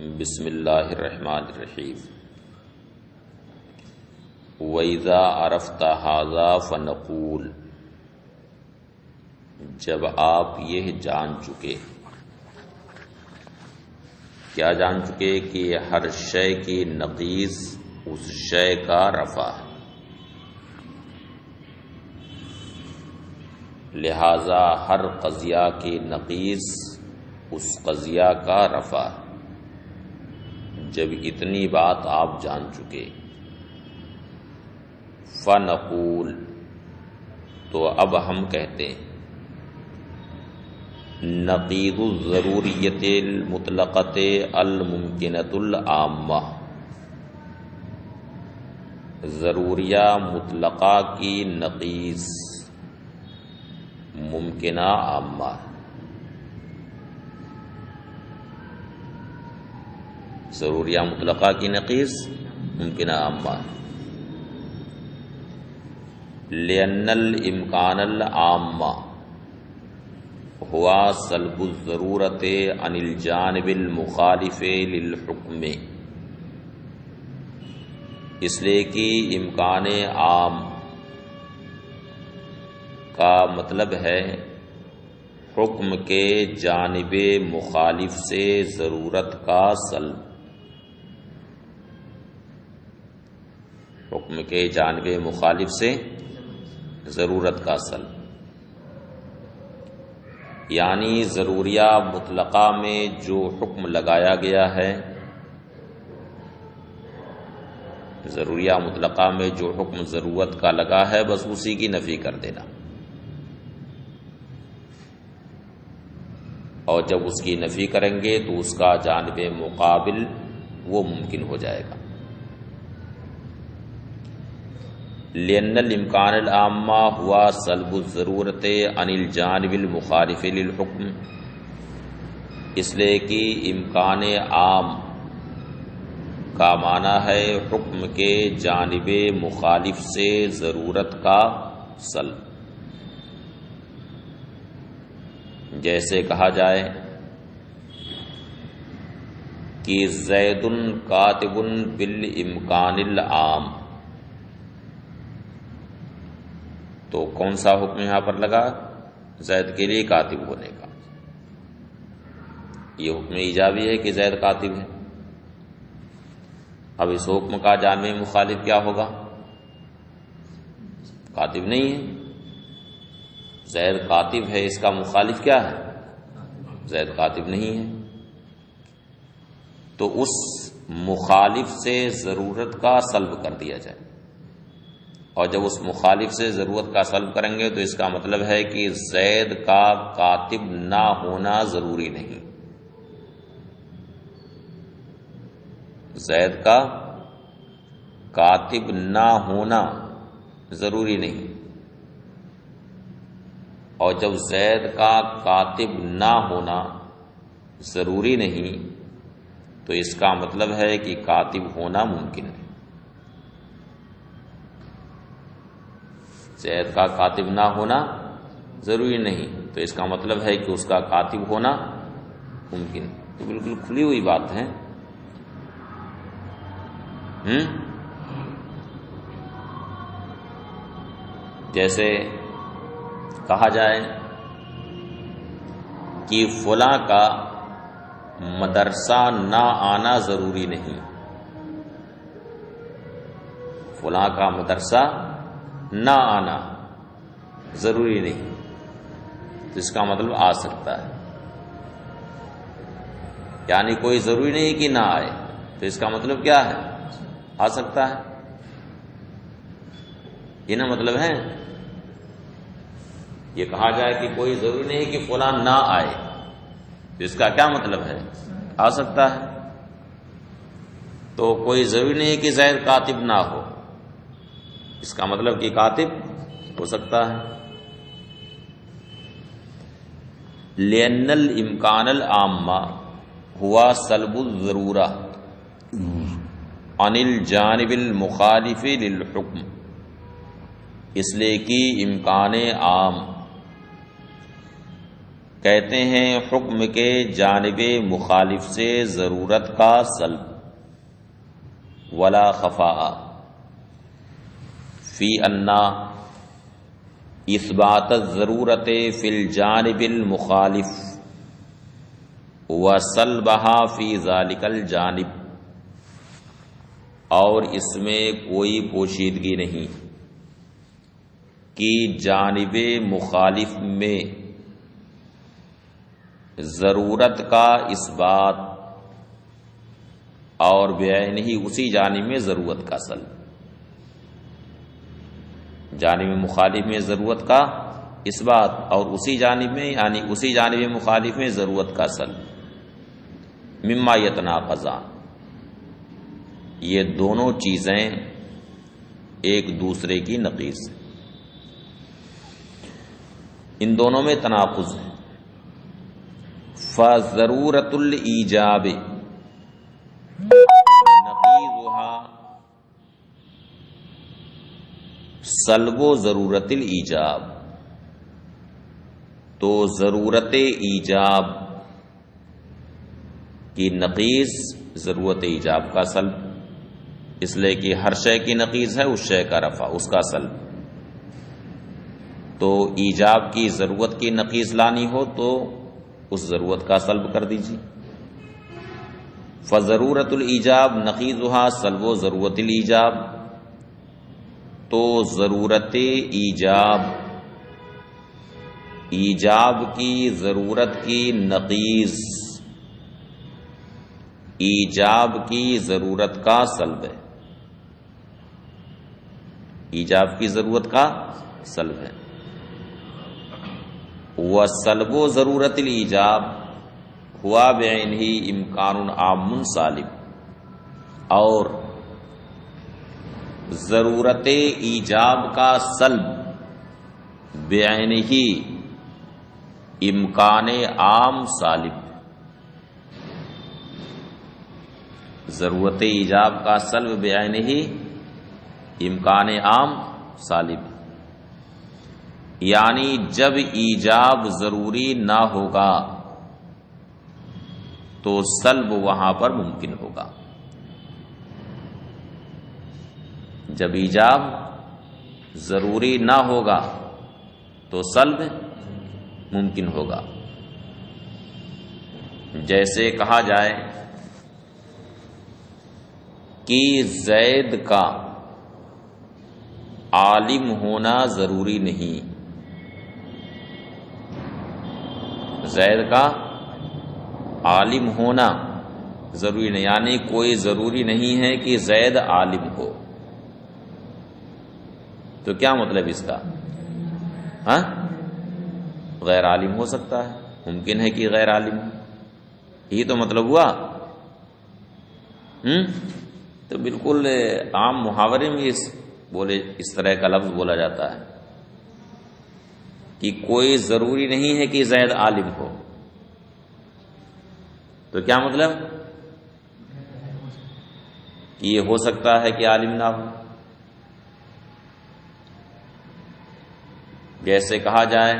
بسم اللہ الرحمن الرحیم وَإِذَا عَرَفْتَ هَذَا فَنَقُولُ، جب آپ یہ جان چکے، کیا جان چکے کہ ہر شے کی نقیض اس شے کا رفع ہے، لہذا ہر قضیہ کی نقیض اس قضیہ کا رفع ہے۔ جب اتنی بات آپ جان چکے، فَنَقُولُ، تو اب ہم کہتے ہیں، نقیض الضروریت المطلقۃ الممکنۃ العامہ، ضروریہ مطلقہ کی نقیض ممکنہ عامہ، ضروریہ مطلقہ کی نقیض ممکنہ عامہ، لأن الامکان العامہ ہوا سلب الضرورت عن الجانب المخالف للحکم، اس لیے کہ امکان عام کا مطلب ہے حکم کے جانب مخالف سے ضرورت کا سلب، حکم کے جانب مخالف سے ضرورت کا سلب، یعنی ضروریہ مطلقہ میں جو حکم لگایا گیا ہے، ضروریہ مطلقہ میں جو حکم ضرورت کا لگا ہے، بس اسی کی نفی کر دینا، اور جب اس کی نفی کریں گے تو اس کا جانب مقابل وہ ممکن ہو جائے گا۔ لأن الامکان العامہ ہوا سلب الضرورت عن الجانب المخالف للحکم، اس لیے کہ امکان عام کا معنی ہے حکم کے جانب مخالف سے ضرورت کا سلب، جیسے کہا جائے کہ زید کاتب بالامکان العام، تو کون سا حکم یہاں پر لگا؟ زید کے لیے کاتب ہونے کا، یہ حکم ایجابی ہے کہ زید کاتب ہے۔ اب اس حکم کا جامع مخالف کیا ہوگا؟ کاتب نہیں ہے، زید کاتب ہے، اس کا مخالف کیا ہے؟ زید کاتب نہیں ہے، تو اس مخالف سے ضرورت کا سلب کر دیا جائے، اور جب اس مخالف سے ضرورت کا سلب کریں گے تو اس کا مطلب ہے کہ زید کا کاتب نہ ہونا ضروری نہیں، زید کا کاتب نہ ہونا ضروری نہیں، اور جب زید کا کاتب نہ ہونا ضروری نہیں تو اس کا مطلب ہے کہ کاتب ہونا ممکن ہے۔ زید کا کاتب نہ ہونا ضروری نہیں تو اس کا مطلب ہے کہ اس کا کاتب ہونا ممکن، تو بالکل کھلی ہوئی بات ہے۔ جیسے کہا جائے کہ فلاں کا مدرسہ نہ آنا ضروری نہیں، فلاں کا مدرسہ نہ آنا ضروری نہیں، تو اس کا مطلب آ سکتا ہے، یعنی کوئی ضروری نہیں کہ نہ آئے، تو اس کا مطلب کیا ہے؟ آ سکتا ہے، یہ نا مطلب ہے۔ یہ کہا جائے کہ کوئی ضروری نہیں کہ فلاں نہ آئے، تو اس کا کیا مطلب ہے؟ آ سکتا ہے، تو کوئی ضروری نہیں کہ زید کاتب نہ ہو، اس کا مطلب کہ کاتب ہو سکتا ہے۔ لأن الامکان العامہ ہوا سلب الضرورہ عن الجانب المخالف للحکم، اس لیے کہ امکان عام کہتے ہیں حکم کے جانب مخالف سے ضرورت کا سلب ولا خفاء فی انا اثبات الضرورت فی الجانب المخالف وسلبها فی ذلک الجانب، اور اس میں کوئی پوشیدگی نہیں کہ جانب مخالف میں ضرورت کا اثبات اور بعین ہی اسی جانب میں ضرورت کا سلب، جانب مخالف میں ضرورت کا اثبات اور اسی جانب میں یعنی اسی جانب مخالف میں ضرورت کا سلب، مما یتناقضان، یہ دونوں چیزیں ایک دوسرے کی نقیض ہیں، ان دونوں میں تناقض ہے۔ فضرورت الایجاب نقیضها سلب و ضرورت الایجاب، تو ضرورت ایجاب کی نقیض ضرورت ایجاب کا سلب، اس لیے کہ ہر شے کی نقیض ہے اس شے کا رفع، اس کا سلب، تو ایجاب کی ضرورت کی نقیض لانی ہو تو اس ضرورت کا سلب کر دیجیے۔ فضرورت الایجاب نقیضها سلب و ضرورت الایجاب، تو ضرورت ایجاب ایجاب کی ضرورت کی نقیض ایجاب کی ضرورت کا سلب ہے، ایجاب کی ضرورت کا سلب ہے۔ وسلب و ضرورت الایجاب ہوا بعینہ امکان عام سالب، اور ضرورت ایجاب کا سلب بعینہ امکان عام سالب، ضرورت ایجاب کا سلب بعینہ امکان عام سالب، یعنی جب ایجاب ضروری نہ ہوگا تو سلب وہاں پر ممکن ہوگا، جب ایجاب ضروری نہ ہوگا تو سلب ممکن ہوگا۔ جیسے کہا جائے کہ زید کا عالم ہونا ضروری نہیں، زید کا عالم ہونا ضروری نہیں، یعنی کوئی ضروری نہیں ہے کہ زید عالم ہو، تو کیا مطلب اس کا؟ غیر عالم ہو سکتا ہے، ممکن ہے کہ غیر عالم ہو، یہی تو مطلب ہوا۔ تو بالکل عام محاورے میں اس طرح کا لفظ بولا جاتا ہے کہ کوئی ضروری نہیں ہے کہ زید عالم ہو، تو کیا مطلب کہ یہ ہو سکتا ہے کہ عالم نہ ہو۔ جیسے کہا جائے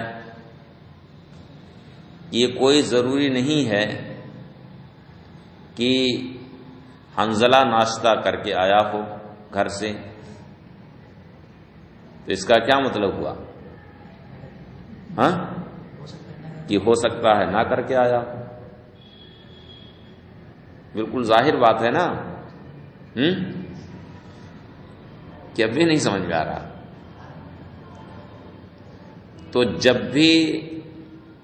کہ یہ کوئی ضروری نہیں ہے کہ حنظلہ ناشتہ کر کے آیا ہو گھر سے، تو اس کا کیا مطلب ہوا؟ کہ ہو سکتا ہے نہ کر کے آیا، بالکل ظاہر بات ہے نا، کہ اب بھی نہیں سمجھ میں آ رہا۔ تو جب بھی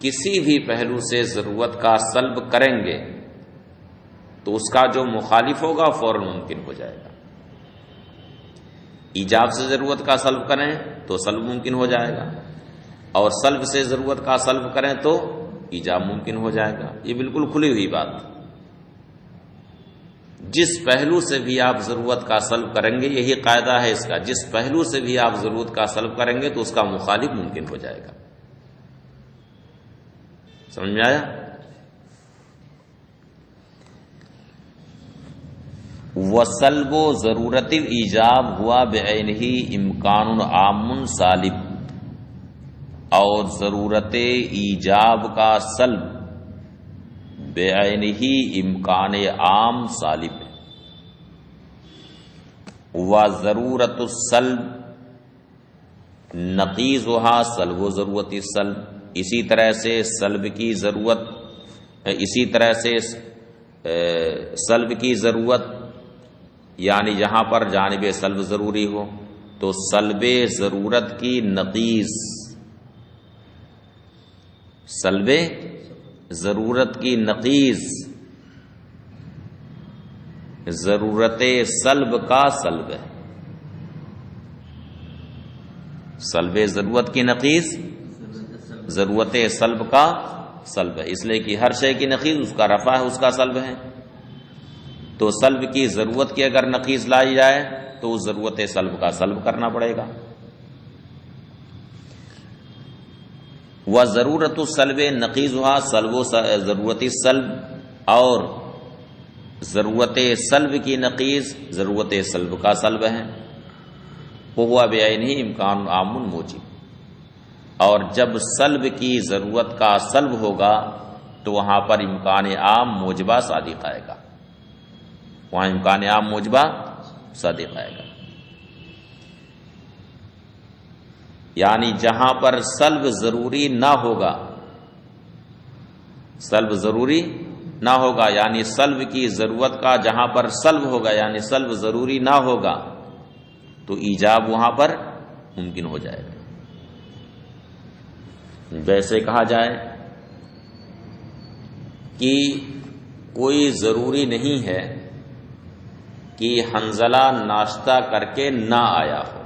کسی بھی پہلو سے ضرورت کا سلب کریں گے تو اس کا جو مخالف ہوگا فوراً ممکن ہو جائے گا۔ ایجاب سے ضرورت کا سلب کریں تو سلب ممکن ہو جائے گا، اور سلب سے ضرورت کا سلب کریں تو ایجاب ممکن ہو جائے گا۔ یہ بالکل کھلی ہوئی بات، جس پہلو سے بھی آپ ضرورت کا سلب کریں گے، یہی قاعدہ ہے اس کا، جس پہلو سے بھی آپ ضرورت کا سلب کریں گے تو اس کا مخالف ممکن ہو جائے گا۔ سمجھ میں آیا؟ وسلب و ضرورت الایجاب ہوا بعینہ امکان عام سالب، اور ضرورت ایجاب کا سلب بعینہ امکان عام سالب ہے، و ضرورت السلب نقیضها سلب و ضرورت السلب، اسی طرح سے سلب کی ضرورت، اسی طرح سے سلب کی ضرورت یعنی جہاں پر جانب سلب ضروری ہو تو سلب ضرورت کی نقیض، سلب ضرورت کی نقیض ضرورت سلب کا سلب ہے، سلب ضرورت کی نقیض ضرورت سلب کا سلب ہے، اس لیے کہ ہر شے کی نقیض اس کا رفع ہے، اس کا سلب ہے، تو سلب کی ضرورت کی اگر نقیض لائی جائے تو اس ضرورت سلب کا سلب کرنا پڑے گا۔ وہ ضرورت السلب نقیضها سلب و ضرورت السلب، اور ضرورت سلب کی نقیض ضرورت سلب کا سلب ہے، وہ بعینہ امکان عام موجب، اور جب سلب کی ضرورت کا سلب ہوگا تو وہاں پر امکان عام موجبہ صادق آئے گا، وہاں امکان عام موجبہ صادق آئے گا، یعنی جہاں پر سلب ضروری نہ ہوگا، سلب ضروری نہ ہوگا یعنی سلب کی ضرورت کا جہاں پر سلب ہوگا یعنی سلب ضروری نہ ہوگا تو ایجاب وہاں پر ممکن ہو جائے گا۔ جیسے کہا جائے کہ کوئی ضروری نہیں ہے کہ حنظلہ ناشتہ کر کے نہ آیا ہو،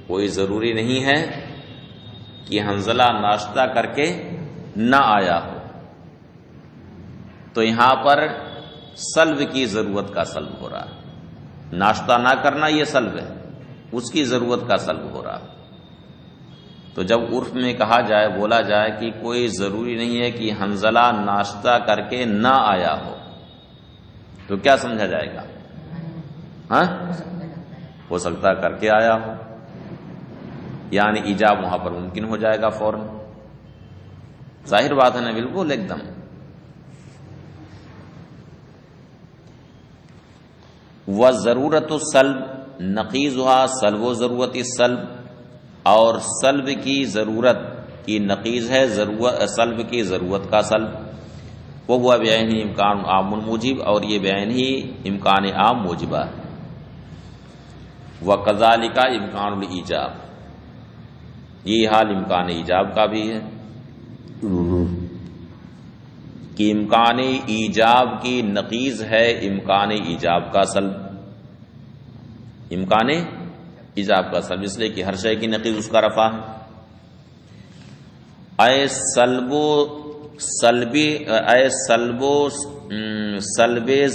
کوئی ضروری نہیں ہے کہ حنظلہ ناشتہ کر کے نہ آیا ہو، تو یہاں پر سلب کی ضرورت کا سلب ہو رہا ہے، ناشتہ نہ کرنا یہ سلب ہے، اس کی ضرورت کا سلب ہو رہا ہے۔ تو جب عرف میں کہا جائے بولا جائے کہ کوئی ضروری نہیں ہے کہ حنظلہ ناشتہ کر کے نہ آیا ہو تو کیا سمجھا جائے گا؟ ہاں، ہو سکتا کر کے آیا ہو، یعنی ایجاب وہاں پر ممکن ہو جائے گا فوراً، ظاہر بات ہے نا، بالکل ایک دم۔ وَضَرُورَةُ السَّلْبِ نَقِيضُهَا سلب و ضرورت السلب، اور سلب کی ضرورت کی نقیض ہے سلب کی ضرورت کا سلب، وہ بعینہ امکان عام موجب، اور یہ بعینہ امکان عام موجبہ ہے۔ وَكَذَلِكَ امکان الایجاب، یہ حال امکان ایجاب کا بھی ہے کہ امکان ایجاب کی نقیض ہے امکان ایجاب کا سلب، امکان ایجاب کا سلب، اس لیے کہ ہر شے کی نقیض اس کا رفع ہے۔ اے سلب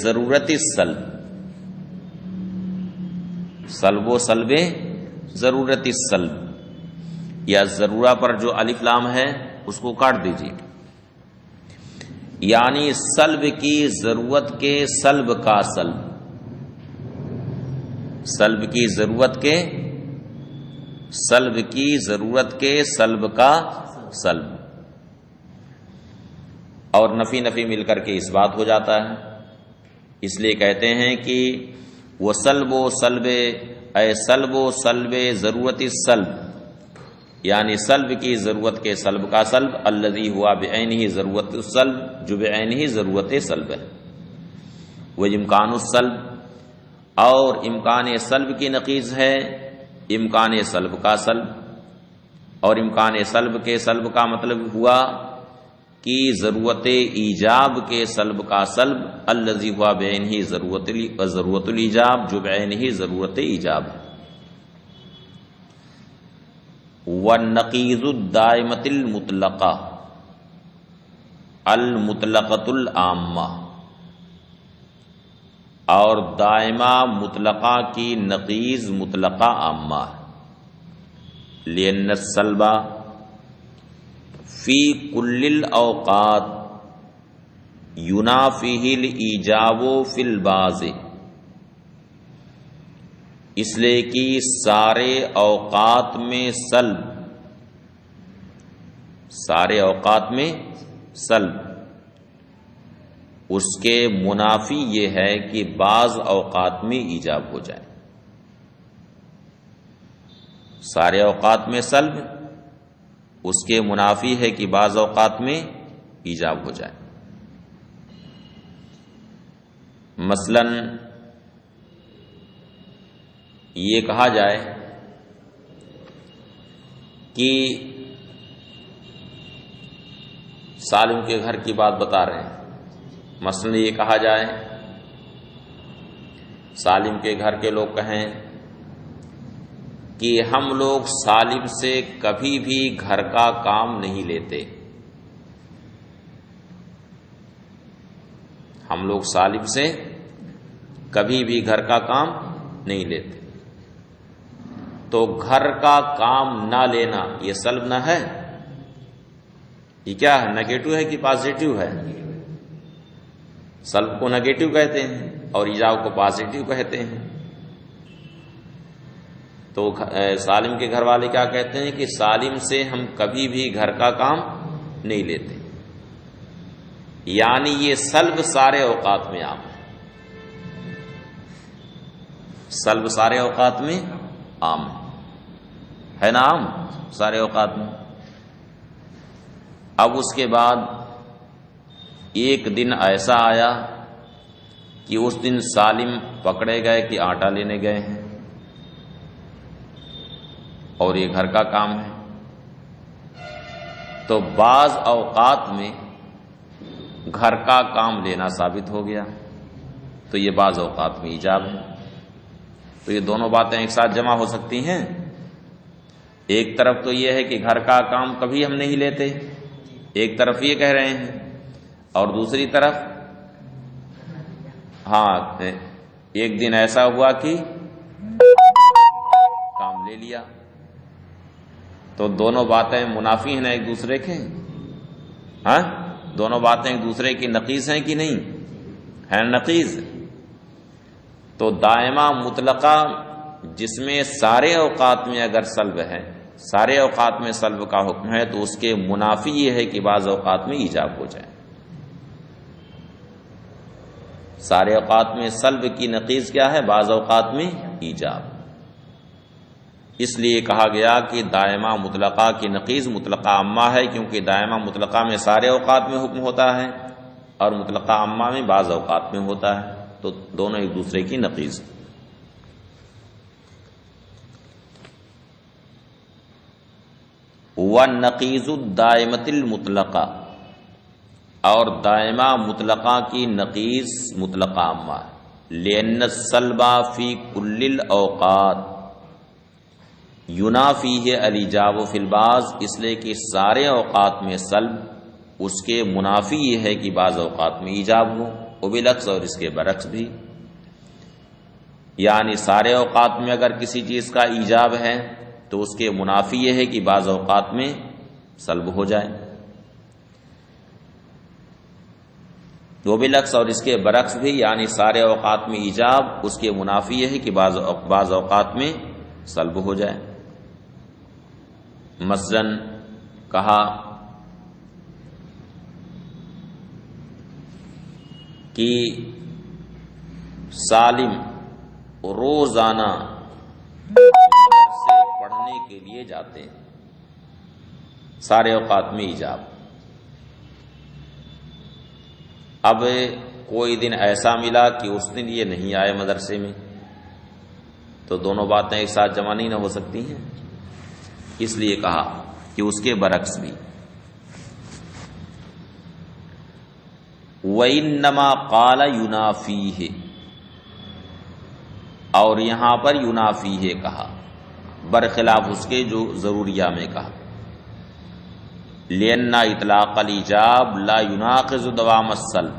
ضرورت السلب، سلب و سلب ضرورت السلب، یا ضرورہ پر جو الف لام ہے اس کو کاٹ دیجیے، یعنی سلب کی ضرورت کے سلب کا سلب، سلب کی ضرورت کے سلب کی ضرورت کے سلب کا سلب، اور نفی نفی مل کر کے اس بات ہو جاتا ہے، اس لیے کہتے ہیں کہ وہ سلب و سلب اے سلب و سلب ضرورت السلب، یعنی سلب کی ضرورت کے سلب کا سلب، الذی ہوا بعینہ ضرورت السلب، جو بعینہ ضرورت سلب ہے، وہ امکان السلب، اور امکان سلب کی نقیض ہے امکان سلب کا سلب، اور امکان سلب کے سلب کا مطلب ہوا کہ ضرورت ایجاب کے سلب کا سلب، الذی ہوا بعینہ ضرورت الایجاب، جو بعینہ ضرورت ایجاب ہے۔ وَالنَّقِيضُ الدَّائِمَةِ الْمُطْلَقَةِ المطلقۃ العامہ، اور دائمہ مطلقہ کی نقیض مطلقہ عامہ ہے، لأن السلب فی کل الاوقات ینافیہ الایجاب فی البعض، اس لیے کہ سارے اوقات میں سلب، سارے اوقات میں سلب، اس کے منافی یہ ہے کہ بعض اوقات میں ایجاب ہو جائے۔ سارے اوقات میں سلب، اس کے منافی ہے کہ بعض اوقات میں ایجاب ہو جائے۔ مثلا یہ کہا جائے کہ سالم کے گھر کی بات بتا رہے ہیں، مثلا یہ کہا جائے سالم کے گھر کے لوگ کہیں کہ ہم لوگ سالم سے کبھی بھی گھر کا کام نہیں لیتے، ہم لوگ سالم سے کبھی بھی گھر کا کام نہیں لیتے، تو گھر کا کام نہ لینا یہ سلب نہ ہے؟ یہ کیا ہے، نیگیٹو ہے کہ پازیٹو ہے؟ سلب کو نیگیٹو کہتے ہیں اور ایجاب کو پازیٹو کہتے ہیں۔ تو سالم کے گھر والے کیا کہتے ہیں کہ سالم سے ہم کبھی بھی گھر کا کام نہیں لیتے، یعنی یہ سلب سارے اوقات میں عام ہے، سلب سارے اوقات میں عام ہے نا، عام سارے اوقات میں۔ اب اس کے بعد ایک دن ایسا آیا کہ اس دن سالم پکڑے گئے کہ آٹا لینے گئے ہیں اور یہ گھر کا کام ہے، تو بعض اوقات میں گھر کا کام لینا ثابت ہو گیا، تو یہ بعض اوقات میں ایجاب ہے۔ تو یہ دونوں باتیں ایک ساتھ جمع ہو سکتی ہیں۔ ایک طرف تو یہ ہے کہ گھر کا کام کبھی ہم نہیں لیتے، ایک طرف یہ کہہ رہے ہیں، اور دوسری طرف ہاں ایک دن ایسا ہوا کہ کام لے لیا، تو دونوں باتیں منافی ہیں نا ایک دوسرے کے، ہاں دونوں باتیں ایک دوسرے کی نقیض ہیں کہ نہیں ہیں؟ نقیض۔ تو دائمہ مطلقہ جس میں سارے اوقات میں اگر سلب ہے، سارے اوقات میں سلب کا حکم ہے، تو اس کے منافی یہ ہے کہ بعض اوقات میں ایجاب ہو جائے۔ سارے اوقات میں سلب کی نقیض کیا ہے؟ بعض اوقات میں ایجاب۔ اس لیے کہا گیا کہ دائمہ مطلقہ کی نقیض مطلقہ عامہ ہے، کیونکہ دائمہ مطلقہ میں سارے اوقات میں حکم ہوتا ہے اور مطلقہ عامہ میں بعض اوقات میں ہوتا ہے، تو دونوں ایک دوسرے کی نقیض ہیں۔ وَالنَّقِيضُ الدَّائِمَةِ الْمُطْلَقَةِ، اور دائمہ مطلقہ کی نقیض مطلقہ عامہ ہے۔ لِأَنَّ السَّلْبَ فِي كُلِّ الْأَوْقَاتِ يُنَافِيهِ الْإِجَابُ فِي الْبَعْضِ، اس لیے کہ سارے اوقات میں سلب اس کے منافی یہ ہے کہ بعض اوقات میں ایجاب ہو، وبالعکس اور اس کے برعکس بھی، یعنی سارے اوقات میں اگر کسی چیز کا ایجاب ہے تو اس کے منافی یہ ہے کہ بعض اوقات میں سلب ہو جائے، وبالعکس اور اس کے برعکس بھی، یعنی سارے اوقات میں ایجاب، اس کے منافی یہ ہے کہ بعض اوقات میں سلب ہو جائے۔ مثلا کہا کہ سالم روزانہ مدرسے پڑھنے کے لیے جاتے ہیں، سارے اوقات میں ایجاب۔ اب کوئی دن ایسا ملا کہ اس دن یہ نہیں آئے مدرسے میں، تو دونوں باتیں ایک ساتھ جمع نہیں نہ ہو سکتی ہیں، اس لیے کہا کہ اس کے برعکس بھی۔ وَإِنَّمَا قَالَ يُنَافِيهِ، اور یہاں پر يُنَافِيهِ کہا برخلاف اس کے جو ضروریہ میں کہا، لِأَنَّ إِطْلَاقَ الْإِجَابِ لَا يُنَاقِضُ دَوَامَ السَّلْبِ،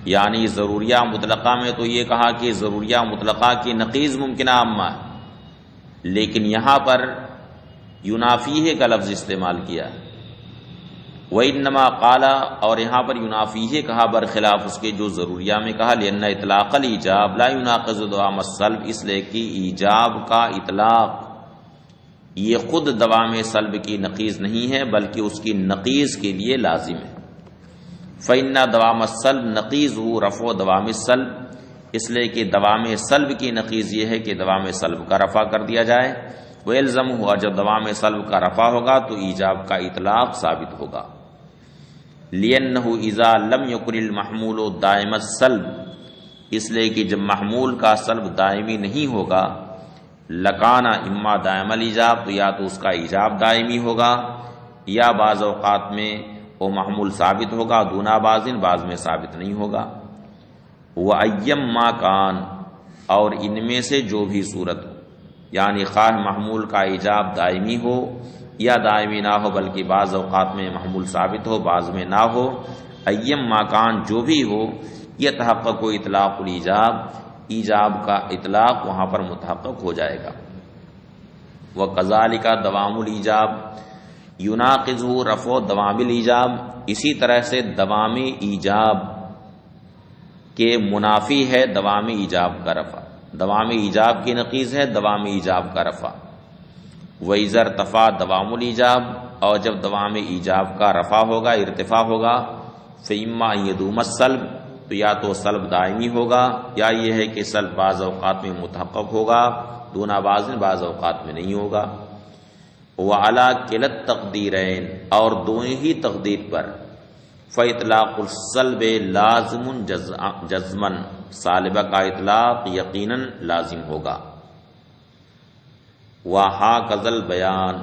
یعنی ضروریہ مطلقہ میں تو یہ کہا کہ ضروریہ مطلقہ کی نقیض ممکنہ عامہ ہے، لیکن یہاں پر يُنَافِيهِ کا لفظ استعمال کیا، وَإِنَّمَا قَالَ، اور یہاں پر ینافیہ کہا برخلاف اس کے جو ضروریہ میں کہا، لأن اطلاق الایجاب لا يناقض دوام السلب، اس لیے کہ ایجاب کا اطلاق یہ خود دوام سلب کی نقیض نہیں ہے بلکہ اس کی نقیض کے لیے لازم ہے۔ فإن دوام السلب نقیضہ رفع دوام السلب، اس لیے کہ دوام سلب کی نقیض یہ ہے کہ دوام سلب کا رفع کر دیا جائے۔ وَيَلْزَمُ ہوا، جب دوام سلب کا رفع ہوگا تو ایجاب کا اطلاق ثابت ہوگا۔ لِأَنَّهُ إِذَا لَمْ يَكُنِ الْمَحْمُولُ دَائِمَ السَّلْبِ، اس لیے کہ جب محمول کا سلب دائمی نہیں ہوگا، لَكَانَ اما دائم الایجاب، تو یا تو اس کا ایجاب دائمی ہوگا یا بعض اوقات میں وہ محمول ثابت ہوگا، دونا بعضن، بعض میں ثابت نہیں ہوگا۔ وَأَيَّمَّا كَانَ، اور ان میں سے جو بھی صورت ہو، یعنی خواہ محمول کا ایجاب دائمی ہو یا دائمی نہ ہو بلکہ بعض اوقات میں محمول ثابت ہو بعض میں نہ ہو، ايما کان جو بھی ہو، یتحقق اطلاق الایجاب، ایجاب کا اطلاق وہاں پر متحقق ہو جائے گا۔ وکذالک دوام الایجاب یناقضہ رفع دوام الایجاب، اسی طرح سے دوام ایجاب کے منافی ہے دوام ایجاب کا رفع، دوام ایجاب کی نقیض ہے دوام ایجاب کا رفع۔ وَإِذَا ارْتَفَعَ دوام الایجاب، اور جب دوام ایجاب کا رفع ہوگا، ارتفاع ہوگا، فَإِمَّا أَن يَدُومَ السَّلْبُ، تو یا تو سلب دائمی ہوگا یا یہ ہے کہ سلب بعض اوقات میں متحقق ہوگا، دونا بعض اوقات میں نہیں ہوگا۔ وَعَلَىٰ كِلَا التَّقْدِيرَيْنِ، اور دونوں ہی تقدیر پر، فَإِطْلَاقُ السَّلْبِ لَازِمٌ جَزْمًا، سالبہ کا اطلاق یقیناً لازم ہوگا۔ وَهَكَذَا الْبَيَانُ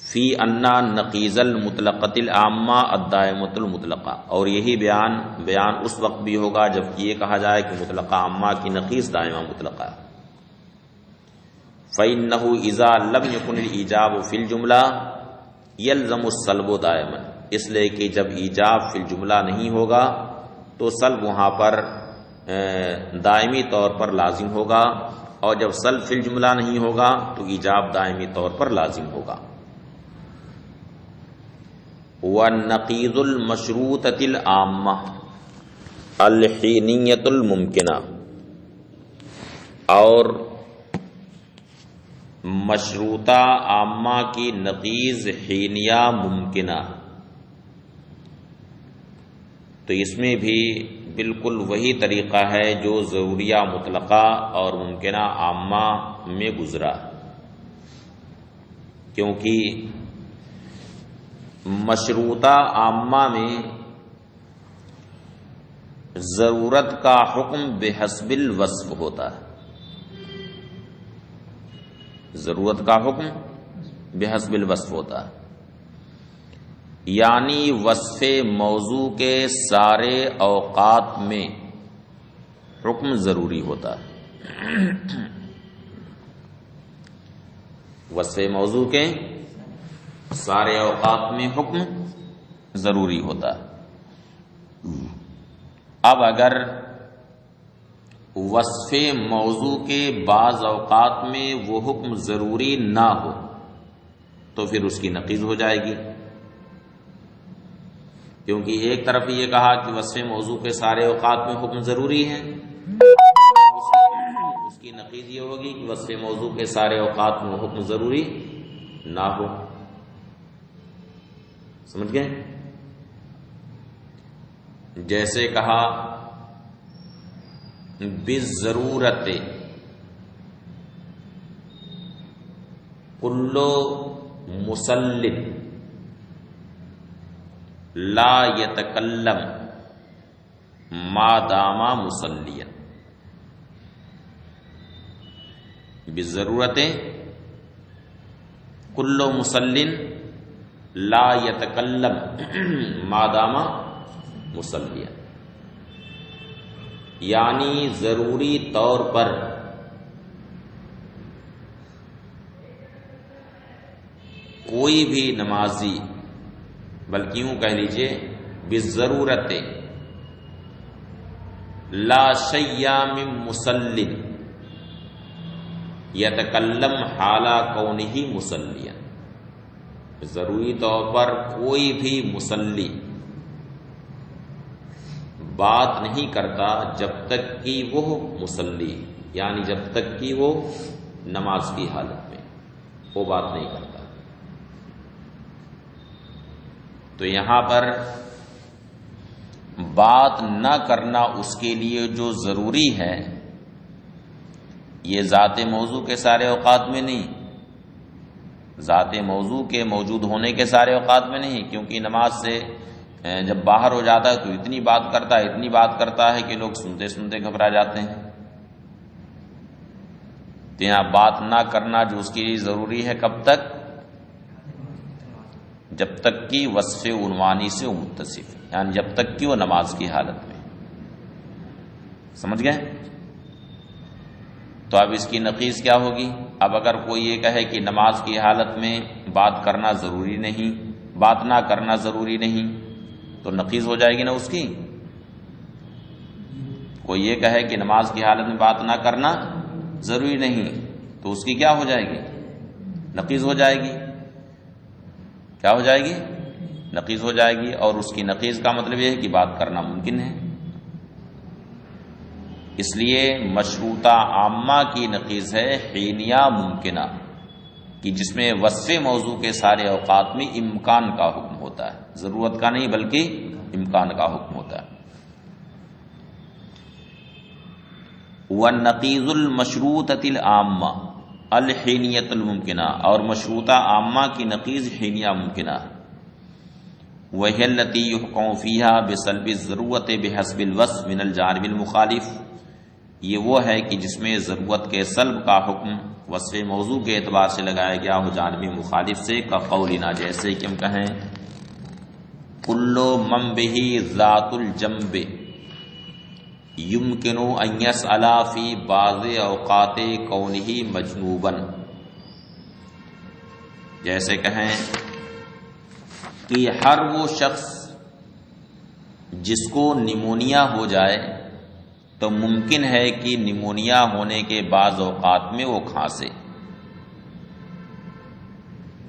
فی انا نقیض المطلقۃ العامہ الدائمۃ المطلقہ، اور یہی بیان اس وقت بھی ہوگا جب کہ یہ کہا جائے کہ مطلقہ عامہ کی نقیض دائمہ مطلقہ ہے۔ فإنه اذا لم يكن الایجاب فی الجملہ یلزم السلب دائما، اس لیے کہ جب ایجاب فی الجملہ نہیں ہوگا تو سلب وہاں پر دائمی طور پر لازم ہوگا، اور جب سلب فی الجملہ نہیں ہوگا تو ایجاب دائمی طور پر لازم ہوگا۔ وَالنَّقِيضُ الْمَشْرُوطَةِ الْعَامَّةِ الْحِینِیَّةُ الْمُمْکِنَةُ، اور مشروطہ عامہ کی نقیض حینیہ ممکنہ، تو اس میں بھی بالکل وہی طریقہ ہے جو ضروریہ مطلقہ اور ممکنہ عامہ میں گزرا، کیونکہ مشروطہ عامہ میں ضرورت کا حکم بحسب الوصف ہوتا ہے، ضرورت کا حکم بحسب الوصف ہوتا ہے، یعنی وصف موضوع کے سارے اوقات میں حکم ضروری ہوتا ہے، وصف موضوع کے سارے اوقات میں حکم ضروری ہوتا ہے۔ اب اگر وصف موضوع کے بعض اوقات میں وہ حکم ضروری نہ ہو تو پھر اس کی نقیض ہو جائے گی، کیونکہ ایک طرف یہ کہا کہ وصف موضوع کے سارے اوقات میں حکم ضروری ہے، اس کی نقیض یہ ہوگی کہ وصف موضوع کے سارے اوقات میں حکم ضروری نہ ہو۔ سمجھ گئے؟ جیسے کہا بالضرورت کل مسلم لا یتکلم ما دام مسلیا، بالضرورت کل مسلم لا یتکلم ما دام مسلیا، یعنی ضروری طور پر کوئی بھی نمازی، بلکہ یوں کہہ لیجئے بالضرورت لا شیء من مسلم یتکلم حال کونہ مسلیا، ضروری طور پر کوئی بھی مصلی بات نہیں کرتا جب تک کہ وہ مصلی، یعنی جب تک کہ وہ نماز کی حالت میں وہ بات نہیں کرتا۔ تو یہاں پر بات نہ کرنا اس کے لیے جو ضروری ہے، یہ ذات موضوع کے سارے اوقات میں نہیں، ذات موضوع کے موجود ہونے کے سارے اوقات میں نہیں، کیونکہ نماز سے جب باہر ہو جاتا ہے تو اتنی بات کرتا ہے کہ لوگ سنتے سنتے گھبرا جاتے ہیں۔ تو یہاں بات نہ کرنا جو اس کے لیے ضروری ہے کب تک؟ جب تک کہ وصف عنوانی سے وہ متصف، یعنی جب تک کہ وہ نماز کی حالت میں۔ سمجھ گئے؟ تو اب اس کی نقیض کیا ہوگی؟ اب اگر کوئی یہ کہے کہ نماز کی حالت میں بات کرنا ضروری نہیں، بات نہ کرنا ضروری نہیں، تو نقیض ہو جائے گی نا اس کی۔ کوئی یہ کہے کہ نماز کی حالت میں بات نہ کرنا ضروری نہیں، تو اس کی کیا ہو جائے گی؟ نقیض ہو جائے گی۔ کیا ہو جائے گی؟ نقیض ہو جائے گی۔ اور اس کی نقیض کا مطلب یہ ہے کہ بات کرنا ممکن ہے۔ اس لیے مشروطہ عامہ کی نقیض ہے حینیہ ممکنہ، کہ جس میں وصف موضوع کے سارے اوقات میں امکان کا حکم ہوتا ہے، ضرورت کا نہیں بلکہ امکان کا حکم ہوتا ہے۔ وَالنَّقِيضُ الْمَشْرُوطَةِ الْعَامَّةِ الْحِینِیَّةُ الْمُمْکِنَةُ، اور مشروطہ عامہ کی نقیض حینیہ ممکنہ۔ وَهِيَ الَّتِي يُحْكَمُ فِيهَا بِسَلْبِ الضَّرُورَةِ بِحَسْبِ الْوَصْفِ مِنَ الْجَانِبِ الْمُخَالِفِ، یہ وہ ہے کہ جس میں ضرورت کے سلب کا حکم وصف موضوع کے اعتبار سے لگایا گیا ہو جانب مخالف سے، کا قولنا، جیسے کہ ہم کہیں کُلُّ مَن بِهِ ذَاتُ الْجَنبِ يُمْكِنُ أَن يَسْأَلَ فِي بَعْضِ أَوْقَاتِ كَوْنِهِ مَجْنُوبًا، جیسے کہیں کہ ہر وہ شخص جس کو نیمونیا ہو جائے تو ممکن ہے کہ نیمونیا ہونے کے بعض اوقات میں وہ کھانسے۔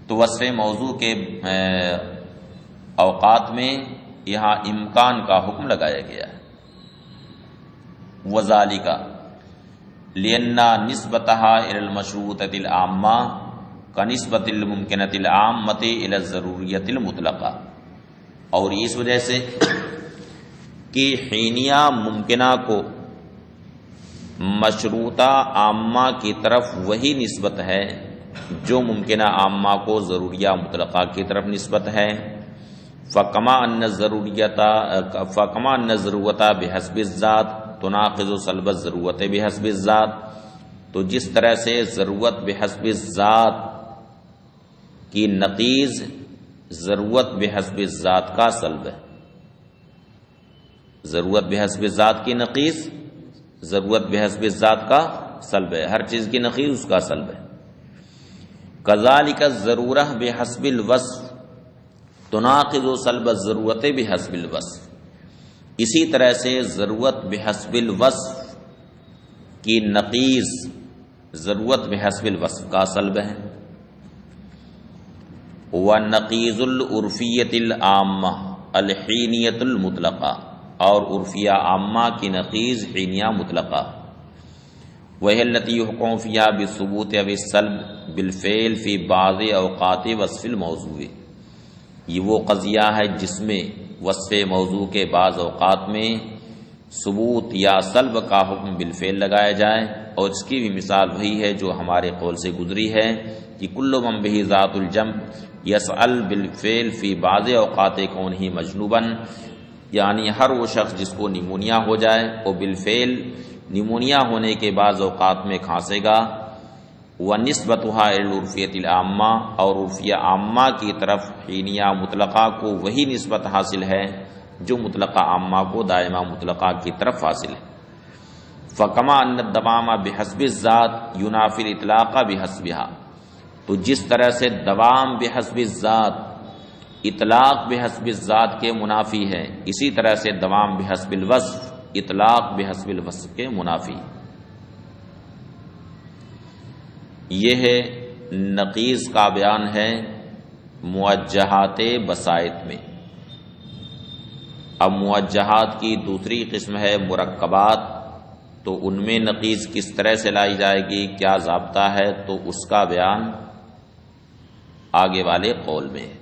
تو وصف موضوع کے اوقات میں یہاں امکان کا حکم لگایا گیا ہے۔ وذالک لأن نسبتها إلى المشروطة العامة كنسبة الممكنة العامة إلى الضرورية المطلقة، اور اس وجہ سے کہ حینیہ ممکنہ کو مشروطہ عامہ کی طرف وہی نسبت ہے جو ممکنہ عامہ کو ضروریہ مطلقہ کی طرف نسبت ہے۔ فکما ان ضرورت بحسب الذات تناقض سلب الضرورت بحسب الذات، تو جس طرح سے ضرورت بحسب الذات کی نقیض ضرورت بحسب الذات کا سلب ہے، ضرورت بحسب الذات کی نقیض ضرورت بحسب الذات کا سلب ہے، ہر چیز کی نقیض اس کا سلب ہے۔ کذالک الضرورہ بحسب الوصف تناقض سلب الضرورت بحسب الوصف، اسی طرح سے ضرورت بحسب الوصف کی نقیض ضرورت بحسب الوصف کا سلب ہے۔ وَنَقِيضُ الْعُرْفِيَّةِ الْعَامَّةِ الْحِینِیَّةُ الْمُطْلَقَةِ، اور عرفیہ عامہ کی نقیض حینیہ مطلقہ۔ وَهِيَ الَّتِي يُحْكَمُ فِيهَا بِالثُّبُوتِ أَوِ السَّلْبِ بِالْفِعْلِ فِي بَعْضِ أَوْقَاتِ وَصْفِ الْمَوْضُوعِ، یہ وہ قضیہ ہے جس میں وصف موضوع کے بعض اوقات میں ثبوت یا سلب کا حکم بالفعل لگایا جائے، اور اس کی بھی مثال وہی ہے جو ہمارے قول سے گزری ہے کہ کل من بہ ذات الجنب یسأل بالفعل فی بعض اوقات کونہ مجنوبا، یعنی ہر وہ شخص جس کو نیمونیا ہو جائے وہ بالفعل نیمونیا ہونے کے بعض اوقات میں کھانسے گا۔ وَنِسْبَتُهَا إِلَى الْعُرْفِيَّةِ الْعَامَّةِ، اور عرفیہ عامہ کی طرف حینیہ مطلقہ کو وہی نسبت حاصل ہے جو مطلقہ عامہ کو دائمہ مطلقہ کی طرف حاصل ہے۔ فَكَمَا أَنَّ الدَّوَامَ بِحَسْبِ الذَّاتِ يُنَافِي الْإِطْلَاقَ بِحَسْبِهَا، تو جس طرح سے دوام بحسب الذات اطلاق بحسب الذات کے منافی ہے، اسی طرح سے دوام بحسب الوصف اطلاق بحسب الوصف کے منافی۔ یہ ہے نقیض کا بیان ہے موجہات بسائط میں۔ اب موجہات کی دوسری قسم ہے مرکبات، تو ان میں نقیض کس طرح سے لائی جائے گی، کیا ضابطہ ہے، تو اس کا بیان آگے والے قول میں ہے۔